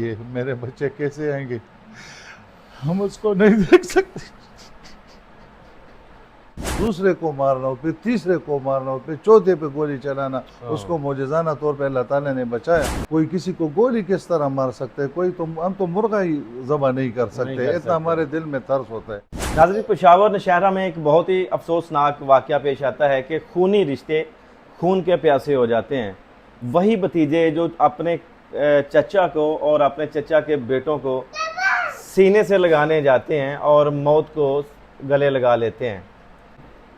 ये मेरे बच्चे कैसे आएंगे, हम उसको नहीं देख सकते। दूसरे को मारना हो, फिर तीसरे को मारना हो, फिर चौथे पे गोली चलाना, उसको मौजज़ाना तौर पे अल्लाह ताला ने बचाया। कोई किसी को गोली किस तरह मार सकते है, कोई तो हम तो मुर्गा ही ज़बह नहीं कर सकते, इतना हमारे दिल में तर्स होता है। नाज़रीन, पेशावर नौशहरा में एक बहुत ही अफसोसनाक वाक़या पेश आता है कि खूनी रिश्ते खून के प्यासे हो जाते हैं। वही भतीजे जो अपने चचा को और अपने चचा के बेटों को सीने से लगाने जाते हैं और मौत को गले लगा लेते हैं।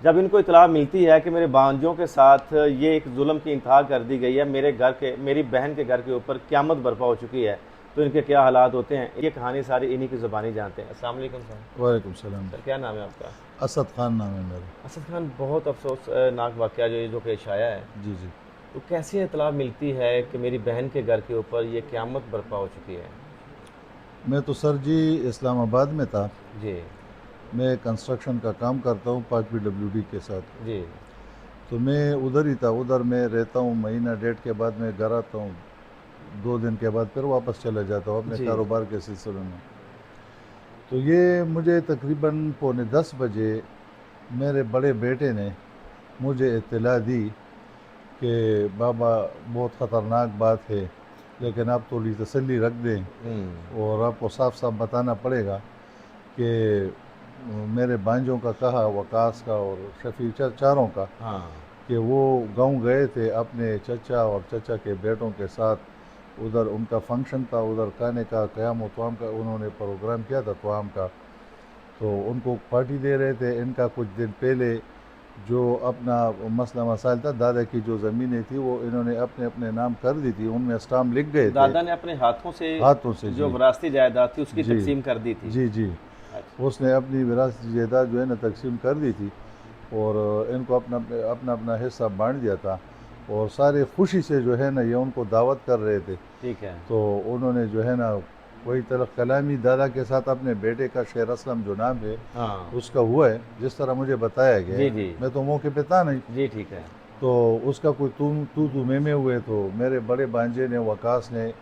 जब इनको इतला मिलती है कि मेरे भांजों के साथ ये एक जुल्म की इंतहा कर दी गई है, मेरी बहन के घर के ऊपर क़यामत बर्पा हो चुकी है, तो इनके क्या हालात होते हैं, ये कहानी सारी इन्हीं की ज़ुबानी जानते हैं। अस्सलाम वालेकुम सर। वालेकुम सलाम। सर, क्या नाम है आपका? असद खान नाम है मेरा। असद खान, बहुत अफसोसनाक वाक़या जो पेश आया है, जी जी। तो कैसे इतला मिलती है कि मेरी बहन के घर के ऊपर ये क़यामत बर्पा हो चुकी है? मैं तो सर जी इस्लामाबाद में था। जी मैं कंस्ट्रक्शन का काम करता हूँ पाक PWD के साथ। जी। तो मैं उधर ही था, उधर मैं रहता हूँ, महीना डेढ़ के बाद मैं घर आता हूँ, 2 दिन के बाद फिर वापस चला जाता हूँ अपने जी कारोबार के सिलसिले में। तो ये मुझे तकरीबन 9:45 बजे मेरे बड़े बेटे ने मुझे इत्तला दी कि बाबा बहुत ख़तरनाक बात है, लेकिन आप थोड़ी तसल्ली रख दें और आपको साफ साफ बताना पड़ेगा कि मेरे भांजों का कहा, वकास का और शफी चारों का, हाँ। कि वो गांव गए थे अपने चचा और चचा के बेटों के साथ। उधर उनका फंक्शन था, उधर खाने का क़याम तवाम का उन्होंने प्रोग्राम किया था तवाम का, तो उनको पार्टी दे रहे थे। इनका कुछ दिन पहले जो अपना मसला मसाइल था, दादा की जो ज़मीनें थी वो इन्होंने अपने अपने नाम कर दी थी, उनमें स्टाम्प लिख गए थे दादा ने अपने हाथों से हाथों से। जो जी विरासती जायदाद थी उसकी जी तकसीम कर दी थी। जी जी। अच्छा। उसने अपनी विरासती जायदाद जो है ना तकसीम कर दी थी और इनको अपना अपना अपना हिस्सा बांट दिया था, और सारे खुशी से जो है ना ये उनको दावत कर रहे थे। ठीक है। तो उन्होंने जो है ना वही तलख कलामी दादा के साथ अपने बेटे का शेर असलम जो नाम है हाँ। उसका हुआ है, जिस तरह मुझे बताया गया जी है। जी। मैं तो मौके पे था नहीं। जी ठीक है। तो उसका कोई तू में हुए, तो मेरे बड़े भांजे ने, वकास ने,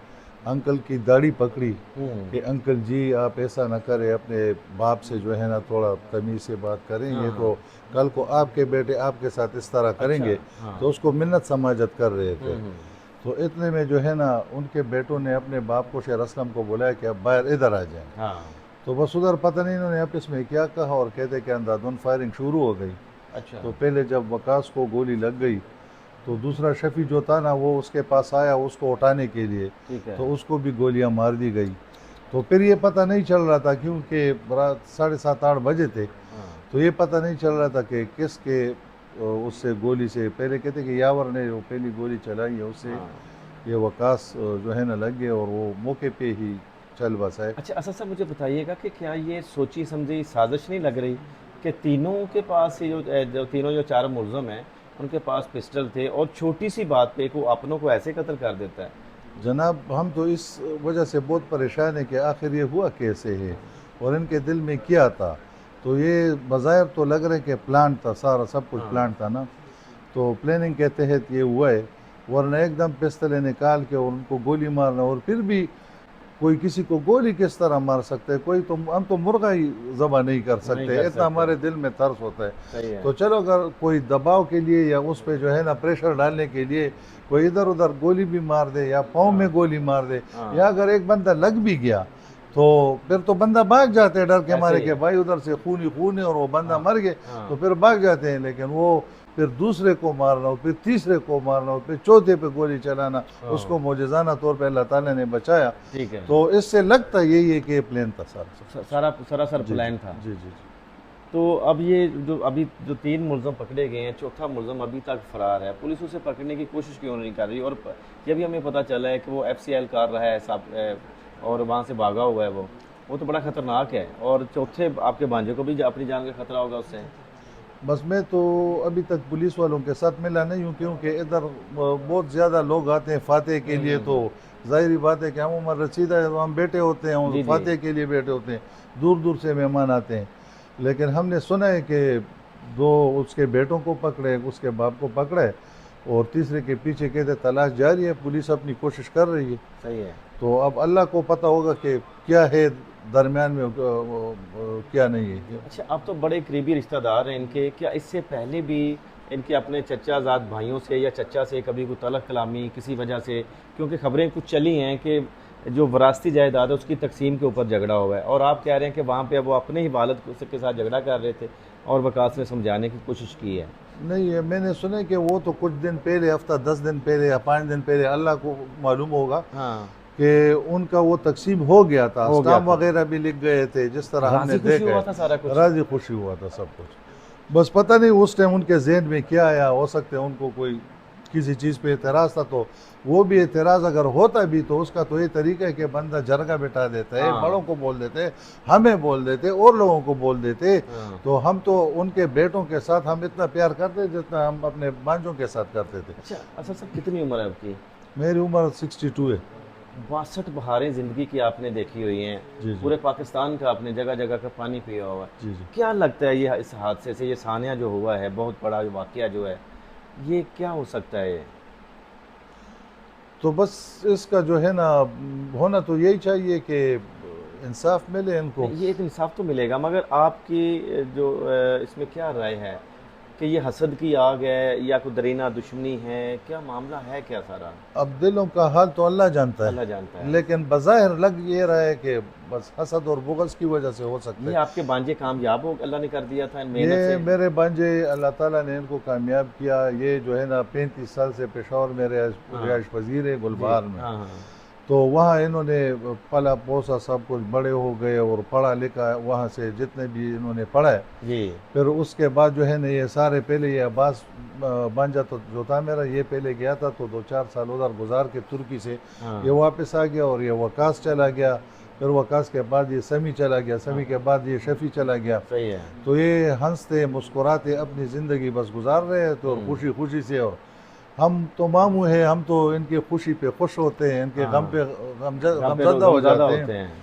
अंकल की दाढ़ी पकड़ी कि अंकल जी आप ऐसा ना करें, अपने बाप से जो है ना थोड़ा तमीज़ से बात करें, ये तो हाँ। कल को आपके बेटे आपके साथ इस तरह अच्छा। करेंगे। हाँ। तो उसको मिन्नत समाजत कर रहे थे। हम्म। तो इतने में जो है ना उनके बेटों ने अपने बाप को, शेर असलम को, बुलाया कि अब बाहर इधर आ जाएं। हाँ। तो बस उधर पता नहीं इन्होंने आपस में क्या कहा और कहते कि अंधाधुन फायरिंग शुरू हो गई। अच्छा। तो पहले जब वकास को गोली लग गई तो दूसरा शफी जो था ना वो उसके पास आया उसको उठाने के लिए, ठीक है। तो उसको भी गोलियां मार दी गई। तो फिर ये पता नहीं चल रहा था, क्योंकि रात 7:30-8 बजे थे, हाँ। तो ये पता नहीं चल रहा था कि किसके उससे गोली से, पहले कहते कि यावर ने वो पहली गोली चलाई है उससे हाँ। ये वकास जो है ना लग गए और वो मौके पे ही चल बसा है। अच्छा, असद साहब, मुझे बताइएगा कि क्या ये सोची समझी साजिश नहीं लग रही कि तीनों के पास ये जो तीनों जो चार मुलजम हैं उनके पास पिस्टल थे और छोटी सी बात पे को अपनों को ऐसे कत्ल कर देता है? जनाब हम तो इस वजह से बहुत परेशान है कि आखिर ये हुआ कैसे है और इनके दिल में क्या था। तो ये बज़ाहिर तो लग रहा है कि प्लान था, सारा सब कुछ हाँ। प्लान था ना, तो प्लानिंग के तहत ये हुआ है। वरना एकदम पिस्तलें निकाल के और उनको गोली मारना, और फिर भी कोई किसी को गोली किस तरह मार सकता है, कोई तो हम तो मुर्गा ही ज़बह नहीं कर नहीं सकते, कर इतना सकते। हमारे दिल में तर्स होता है। सही है। तो चलो अगर कोई दबाव के लिए या उस पर जो है ना प्रेशर डालने के लिए कोई इधर उधर गोली भी मार दे या पाँव में हाँ। गोली मार दे, या हाँ। अगर एक बंदा लग भी गया तो फिर तो बंदा भाग जाते हैं डर के ऐसे मारे ही कि है। भाई उधर से खून ही खून है और वो बंदा हाँ। मर गए, तो हाँ। फिर भाग जाते हैं। लेकिन वो फिर दूसरे को मारना हो, फिर तीसरे को मारना हो, फिर चौथे पे गोली चलाना, उसको हाँ। मौजज़ाना तौर पे अल्लाह ताला ने बचाया। ठीक है। तो इससे लगता यही है कि ये प्लान था सारा सब कुछ। सारा सरासर जी जी प्लान था। जी जी जी। तो अब ये जो तीन मुलजम पकड़े गए हैं, चौथा मुलजम अभी तक फरार है, पुलिस उसे पकड़ने की कोशिश क्यों नहीं कर रही? और ये भी हमें पता चला है कि वो FCL कर रहा है और वहाँ से भागा हुआ है। वो तो बड़ा ख़तरनाक है। और चौथे आपके भांजे को भी अपनी जान का खतरा होगा उससे। बस मैं तो अभी तक पुलिस वालों के साथ मिला नहीं हूँ, क्योंकि इधर बहुत ज़्यादा लोग आते हैं फातह के लिए। तो ज़ाहिरी बात है कि हम उमर रसीदा है तो हम बैठे होते हैं और जी जी। फातह के लिए बैठे होते हैं, दूर दूर से मेहमान आते हैं। लेकिन हमने सुना है कि दो उसके बेटों को पकड़े, उसके बाप को पकड़े, और तीसरे के पीछे कहते तलाश जारी है, पुलिस अपनी कोशिश कर रही है। सही है। तो अब अल्लाह को पता होगा कि क्या है दरमियान में, क्या नहीं है। अच्छा, आप तो बड़े करीबी रिश्तेदार हैं इनके, क्या इससे पहले भी इनके अपने चचाजाद भाइयों से या चचा से कभी कोई तलब कलामी किसी वजह से, क्योंकि खबरें कुछ चली हैं कि जो वरासती जायदाद है उसकी तकसीम के ऊपर झगड़ा हुआ है, और आप कह रहे हैं कि वहाँ पे वो अपने ही वालिद के साथ झगड़ा कर रहे थे और वकास ने समझाने की कोशिश की है। नहीं है, मैंने सुना कि वो तो कुछ दिन पहले, हफ्ता 10 दिन पहले या 5 दिन पहले, अल्लाह को मालूम होगा हाँ, कि उनका वो तकसीम हो गया था, हो गया स्टाम था। वगैरह भी लिख गए थे, जिस तरह हमने राजी खुशी देखा हुआ है। था सारा कुछ। राजी खुशी हुआ था सब कुछ। बस पता नहीं उस टाइम उनके जहन में क्या आया, हो सकता है उनको कोई किसी चीज़ पे एतराज़ था, तो वो भी एतराज़ अगर होता भी तो उसका तो ये तरीका है कि बंदा जरगा बिठा देता है, हाँ। बड़ों को बोल देते, हमें बोल देते और लोगों को बोल देते। हाँ। तो हम तो उनके बेटों के साथ हम इतना प्यार करते जितना हम अपने भांजों के साथ करते थे। अच्छा असद साहब, कितनी उम्र है आपकी? मेरी उम्र 62 है। 62 बहारें ज़िंदगी की आपने देखी हुई हैं। जी जी पूरे पाकिस्तान का आपने जगह जगह का पानी पिया हुआ है। जी जी। क्या लगता है ये इस हादसे से, ये सानिया जो हुआ है, बहुत बड़ा वाक़या जो है, ये क्या हो सकता है ये? तो बस इसका जो है ना, होना तो यही चाहिए कि इंसाफ मिले इनको। नहीं, ये एक इंसाफ तो मिलेगा, मगर आपकी जो इसमें क्या राय है कि ये हसद की आग है या कोई दरीना दुश्मनी है, क्या मामला है क्या सारा? अब दिलों का हाल तो अल्लाह जानता अल्लाह है, जानता है। लेकिन बज़ाहिर लग ये रहा है कि बस हसद और बुग़्ज़ की वजह से हो सकता ये है। आपके भांजे कामयाब हो, अल्लाह ने कर दिया था मेहनत ये से? मेरे भांजे, अल्लाह ताला ने इनको कामयाब किया। ये जो है ना 35 साल से पेशावर में हाँ। रिहाइश पजीर है, जी। गुलबहार में। हाँ, हाँ। तो वहाँ इन्होंने पला पोसा, सब कुछ बड़े हो गए और पढ़ा लिखा वहाँ से जितने भी इन्होंने पढ़ा है। जी। फिर उसके बाद जो है ना ये सारे, पहले ये अब्बास भांजा तो जो था मेरा, ये पहले गया था तो 2-4 साल उधर गुजार के तुर्की से हाँ। ये वापस आ गया, और ये वकास चला गया। फिर वकास के बाद ये समी चला गया, समी के बाद ये शफ़ी चला गया। सही है। तो ये हंसते मुस्कुराते अपनी ज़िंदगी बस गुजार रहे हैं, तो खुशी खुशी से। और हम तो मामू हैं, हम तो इनकी खुशी पे खुश होते हैं, इनके गम हाँ। पे गम पे गमज़दा हो गमज़दा जाते होते हैं। हैं।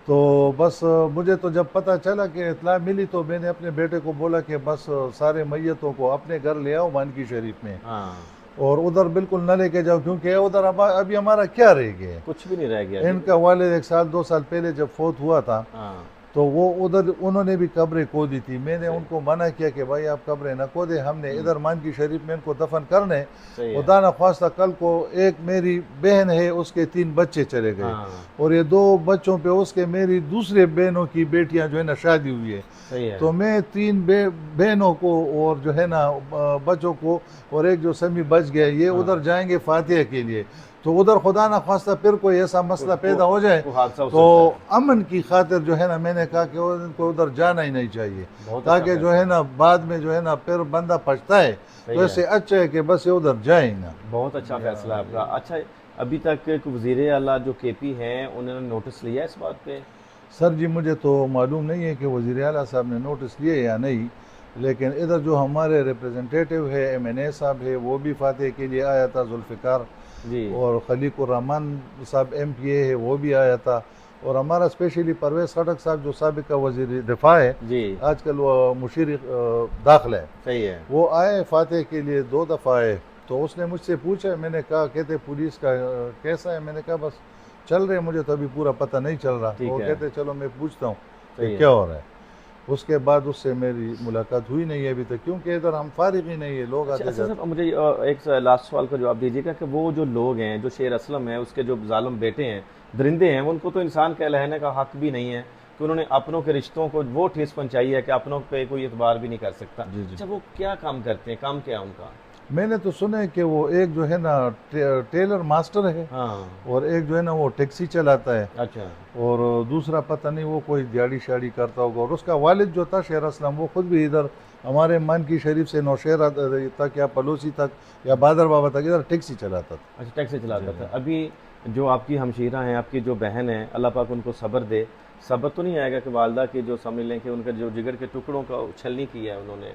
तो बस मुझे तो जब पता चला कि इत्ला मिली, तो मैंने अपने बेटे को बोला कि बस सारे मैयतों को अपने घर ले आओ मानकी शरीफ में, हाँ। और उधर बिल्कुल न लेके जाओ, क्योंकि उधर अभी हमारा क्या रह गया है। कुछ भी नहीं रह गया जी। इनका वालिद 1 साल 2 साल पहले जब फोत हुआ था, हाँ। तो वो उधर उन्होंने भी कब्रें खोदी थी। मैंने उनको मना किया कि भाई आप कब्रें न खोदे, हमने इधर मानकी शरीफ में इनको दफन करने। सही है। खुदा न ख्वास्ता कल को एक मेरी बहन है, उसके 3 बच्चे चले गए, हाँ। और ये 2 बच्चों पे उसके मेरी दूसरे बहनों की बेटियां जो है ना शादी हुई है। सही है। तो मैं 3 बहनों को और जो है ना बच्चों को, और एक जो समी बच गया, ये उधर जाएंगे फातिहा के लिए। तो उधर खुदा न खास्ता फिर कोई ऐसा मसला पैदा हो जाए, वो हादसा हो तो सकता अमन की खातिर जो है ना मैंने कहा कि उनको उधर जाना ही नहीं चाहिए, बहुत ताकि अच्छा जो है ना बाद में जो है ना फिर बंदा पछता है। सही तो है। इससे अच्छा है कि बस ये उधर जाए ही ना। बहुत अच्छा फैसला है आपका। अच्छा, अभी तक वज़ीर आला जो केपी हैं उन्होंने नोटिस लिया इस बात पे? सर जी मुझे तो मालूम नहीं है कि वज़ीर आला साहब ने नोटिस लिए या नहीं, लेकिन इधर जो हमारे रिप्रेजेंटेटिव है MNA साहब है, वो भी फातिहा के लिए आया था, जुल्फ़िकार, जी। और खलीकुर रहमान साहब MPA है, वो भी आया था, और हमारा स्पेशली परवेज़ खटक साहब जो साबिक़ा वज़ीर दिफा है, जी। आजकल वो मुशीर दाखिला है, सही है। वो आए फातिहा के लिए 2 दफ़ा आए। तो उसने मुझसे पूछा, मैंने कहा, कहते पुलिस का कैसा है, मैंने कहा बस चल रहे, मुझे तो अभी पूरा पता नहीं चल रहा। ठीक वो है। कहते चलो मैं पूछता हूँ सही कि है। क्या हो रहा है। उसके बाद उससे मेरी मुलाकात हुई नहीं है अभी तक, क्योंकि इधर हम फारिग ही नहीं है, लोग अच्छा, आते अच्छा जाते। साहब, मुझे एक लास्ट सवाल का जवाब दीजिएगा कि वो जो लोग हैं, जो शेर असलम है, उसके जो जालिम बेटे हैं, दरिंदे हैं, उनको तो इंसान कहलाने का हक भी नहीं है कि उन्होंने अपनों के रिश्तों को वो ठेस पहुंचाई है कि अपनों पे कोई एतबार भी नहीं कर सकता। जी जी। अच्छा, वो क्या काम करते हैं, काम क्या है उनका? मैंने तो सुना है कि वो एक जो है ना टेलर मास्टर है, हाँ। और एक जो है ना वो टैक्सी चलाता है, अच्छा। और दूसरा पता नहीं वो कोई दिहाड़ी शाड़ी करता होगा। और उसका वालिद जो था शेर असलम, वो खुद भी इधर हमारे मानकी शरीफ से नौशहरा तक या पलोसी तक या बादर बाबा तक इधर टैक्सी चलाता था। अच्छा, टैक्सी चलाता जी था। जी। अभी जो आपकी हमशीरा हैं, आपकी जो बहन है, अल्लाह पाक उनको सब्र दे। सब्र तो नहीं आएगा कि वालदा की जो समझ लें कि उनके जो जिगर के टुकड़ों का उछलनी की है उन्होंने,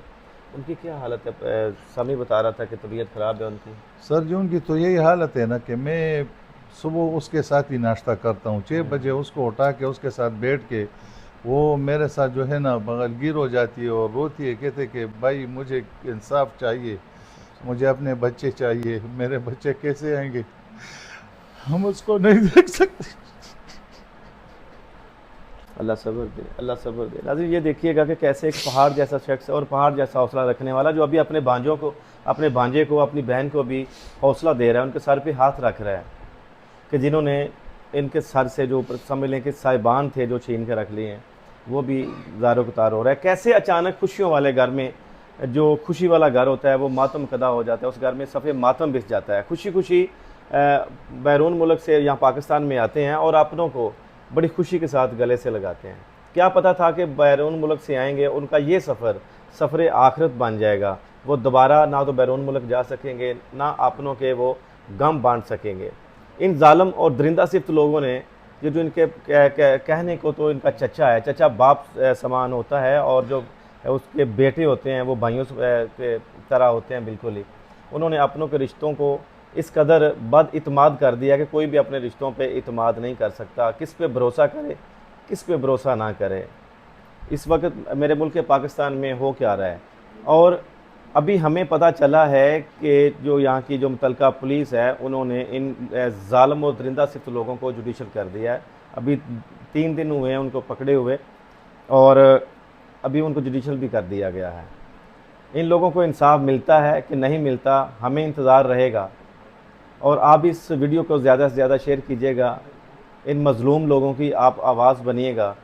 उनकी क्या हालत है? समी बता रहा था कि तबीयत ख़राब है उनकी। सर जी उनकी तो यही हालत है ना कि मैं सुबह उसके साथ ही नाश्ता करता हूँ, 6 बजे उसको उठा के उसके साथ बैठ के, वो मेरे साथ जो है ना बगलगीर हो जाती है और रोती है, कहते कि भाई मुझे इंसाफ चाहिए। मुझे अपने बच्चे चाहिए, मेरे बच्चे कैसे आएंगे, हम उसको नहीं देख सकते। अल्लाह सब्र दे, अल्लाह सब्र दे। नाज़रीन ये देखिएगा कि कैसे एक पहाड़ जैसा शख्स और पहाड़ जैसा हौसला रखने वाला जो अभी अपने भांजों को, अपने भांजे को, अपनी बहन को भी हौसला दे रहा है, उनके सर पे हाथ रख रहा है कि जिन्होंने इनके सर से जो समझ लें कि साहिबान थे जो छीन के रख लिए हैं, वो भी ज़ारो कतार हो रहा है। कैसे अचानक खुशियों वाले घर में, जो खुशी वाला घर होता है वो मातम कदा हो जाता है, उस घर में सफ़े मातम बिछ जाता है। खुशी खुशी बैरून मुल्क से यहाँ पाकिस्तान में आते हैं और अपनों को बड़ी खुशी के साथ गले से लगाते हैं। क्या पता था कि बैरून मुल्क से आएंगे, उनका ये सफ़र सफ़र आखिरत बन जाएगा। वो दोबारा ना तो बैरून मुल्क जा सकेंगे, ना अपनों के वो गम बांट सकेंगे। इन जालम और दरिंदा सिफ्त लोगों ने ये जो इनके कहने को तो इनका चचा है, चचा बाप समान होता है, और जो उसके बेटे होते हैं वो भाइयों के तरह होते हैं बिल्कुल ही। उन्होंने अपनों के रिश्तों को इस कदर बद इत्माद कर दिया कि कोई भी अपने रिश्तों पे इत्माद नहीं कर सकता। किस पे भरोसा करे, किस पे भरोसा ना करे। इस वक्त मेरे मुल्क पाकिस्तान में हो क्या रहा है, और अभी हमें पता चला है कि जो यहाँ की जो मुतलका पुलिस है उन्होंने इन ज़ालिम और दरिंदा सिफ्त लोगों को जुडिशल कर दिया है। अभी 3 दिन हुए हैं उनको पकड़े हुए, और अभी उनको जुडिशल भी कर दिया गया है। इन लोगों को इंसाफ मिलता है कि नहीं मिलता, हमें इंतज़ार रहेगा। और आप इस वीडियो को ज़्यादा से ज़्यादा शेयर कीजिएगा, इन मज़लूम लोगों की आप आवाज़ बनिएगा।